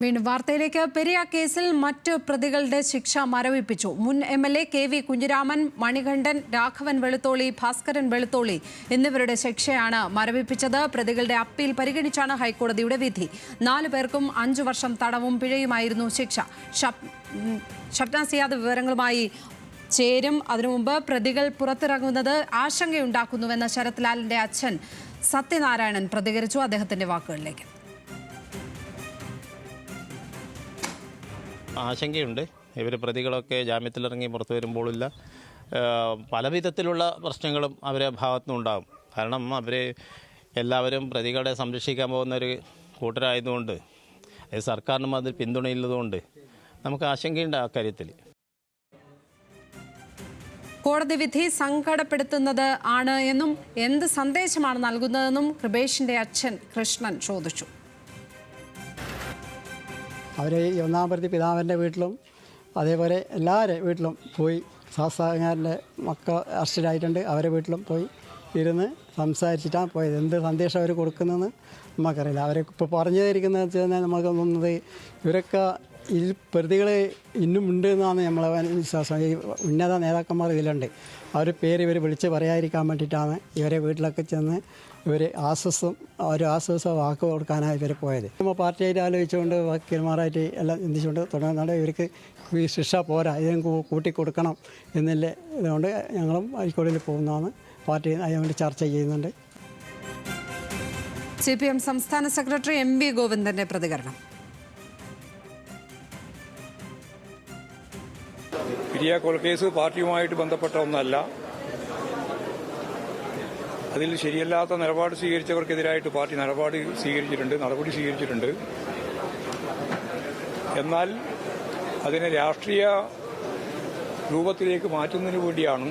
വീണ്ടും വാർത്തയിലേക്ക്. പെരിയ കേസിൽ മറ്റ് പ്രതികളുടെ ശിക്ഷ മരവിപ്പിച്ചു. മുൻ MLA KV കുഞ്ഞിരാമൻ, മണികണ്ഠൻ, രാഘവൻ വെളുത്തോളി, ഭാസ്കരൻ വെളുത്തോളി എന്നിവരുടെ ശിക്ഷയാണ് മരവിപ്പിച്ചത്. പ്രതികളുടെ അപ്പീൽ പരിഗണിച്ചാണ് ഹൈക്കോടതിയുടെ വിധി. 4 പേർക്കും 5 വർഷം തടവും പിഴയുമായിരുന്നു ശിക്ഷ. ഷബ്നാസ് യാദവ് വിവരങ്ങളുമായി ചേരും. അതിനു മുമ്പ് പ്രതികൾ പുറത്തിറങ്ങുന്നത് ആശങ്കയുണ്ടാക്കുന്നുവെന്ന് ശരത് ലാലിന്റെ അച്ഛൻ സത്യനാരായണൻ പ്രതികരിച്ചു. അദ്ദേഹത്തിന്റെ വാക്കുകളിലേക്ക്. ആശങ്കയുണ്ട്. ഇവർ പ്രതികളൊക്കെ ജാമ്യത്തിലിറങ്ങി പുറത്തു വരുമ്പോഴില്ല പല വിധത്തിലുള്ള പ്രശ്നങ്ങളും അവരെ ഭാഗത്തുനിന്നുണ്ടാകും. കാരണം എല്ലാവരും പ്രതികളെ സംരക്ഷിക്കാൻ പോകുന്നൊരു കൂട്ടരായതുകൊണ്ട് സർക്കാരിനും അതിൽ പിന്തുണയുള്ളതുകൊണ്ട് നമുക്ക് ആശങ്കയുണ്ട് ആ കാര്യത്തിൽ. കോടതി വിധി സങ്കടപ്പെടുത്തുന്നത് ആണ് എന്നും എന്ത് സന്ദേശമാണ് നൽകുന്നതെന്നും കൃപേഷിന്റെ അച്ഛൻ കൃഷ്ണൻ ചോദിച്ചു. അവർ ഈ 1-ാം പ്രതി പിതാവിൻ്റെ വീട്ടിലും അതേപോലെ എല്ലാവരുടെ വീട്ടിലും പോയി, ശാസ്ത്രജ്ഞരുടെ മക്കൾ അറസ്റ്റിലായിട്ടുണ്ട്, അവരുടെ വീട്ടിലും പോയി ഇരുന്ന് സംസാരിച്ചിട്ടാണ് പോയത്. എന്ത് സന്ദേശം അവർ കൊടുക്കുന്നതെന്ന് നമുക്കറിയില്ല. അവരൊക്കെ ഇപ്പോൾ പറഞ്ഞു തരിക്കുന്നത് വെച്ച് കഴിഞ്ഞാൽ നമുക്ക് തോന്നുന്നത് ഇവരൊക്കെ ഈ പ്രതികൾ ഇന്നും ഉണ്ട് എന്നാണ് നമ്മളെ വിശ്വാസം. ഈ ഉന്നത നേതാക്കന്മാർ ഇതിലുണ്ട്. അവർ പേര് ഇവർ വിളിച്ച് പറയാതിരിക്കാൻ വേണ്ടിയിട്ടാണ് ഇവരെ വീട്ടിലൊക്കെ ചെന്ന് ഇവർ ഒരു ആശ്വാസ വാക്ക് കൊടുക്കാനാണ് ഇവർ പോയത്. നമ്മൾ പാർട്ടിയായിട്ട് ആലോചിച്ചുകൊണ്ട് വക്കീൽമാരായിട്ട് എല്ലാം ചിന്തിച്ചുകൊണ്ട് തുടങ്ങുന്നുണ്ട്. ഇവർക്ക് ഈ ശിക്ഷ പോരാ, ഇതിനും കൂട്ടിക്കൊടുക്കണം എന്നില്ല. ഇതുകൊണ്ട് ഞങ്ങളും ഹൈക്കോടതിയിൽ പോകുന്നതാണ്. പാർട്ടി അതിനുവേണ്ടി ചർച്ച ചെയ്യുന്നുണ്ട്. CPM സംസ്ഥാന സെക്രട്ടറി MV ഗോവിന്ദന്റെ പ്രതികരണം. പെരിയ കൊലക്കേസ് പാർട്ടിയുമായിട്ട് ബന്ധപ്പെട്ട ഒന്നല്ല. അതിൽ ശരിയല്ലാത്ത നിലപാട് സ്വീകരിച്ചവർക്കെതിരായിട്ട് പാർട്ടി നടപടി സ്വീകരിച്ചിട്ടുണ്ട്. എന്നാൽ അതിനെ രാഷ്ട്രീയ രൂപത്തിലേക്ക് മാറ്റുന്നതിന് വേണ്ടിയാണ്